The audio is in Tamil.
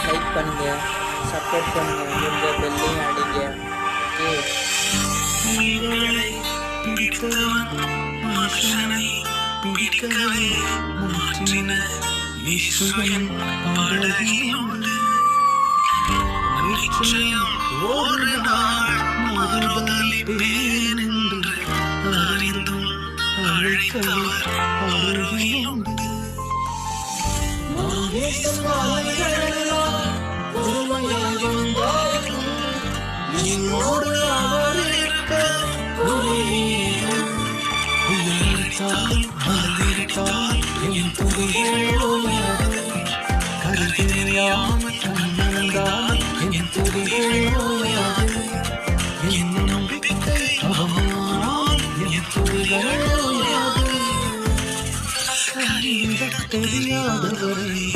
லைக் பண்ணுங்கள், சப்போர்ட் பண்ணுங்கள், முடிஞ்ச பெல்லையும் அடிங்க. ஓகே, பிடித்தவன் மனுஷனை பிடிக்கவே மாற்றின ஈஸ்வரன் பாடகியுண்டு. நிச்சயம் ஒரு நாள் மறுதலிப்பேன் என்று அறிந்தும் அழைத்தவர் அருகிலுண்டு. என்னோடு அவர் இருக்க உயர்த்தால் மலர்த்தால் என் துதிகள் உயர்வு. கருத்தெரியாமல் கண்ணந்தால் என் துதிகள் உயர்வு. என் நம்பிக்கை அவமானால் என் துதிகள் உயர்வு. கைவிட தெரியாதவரை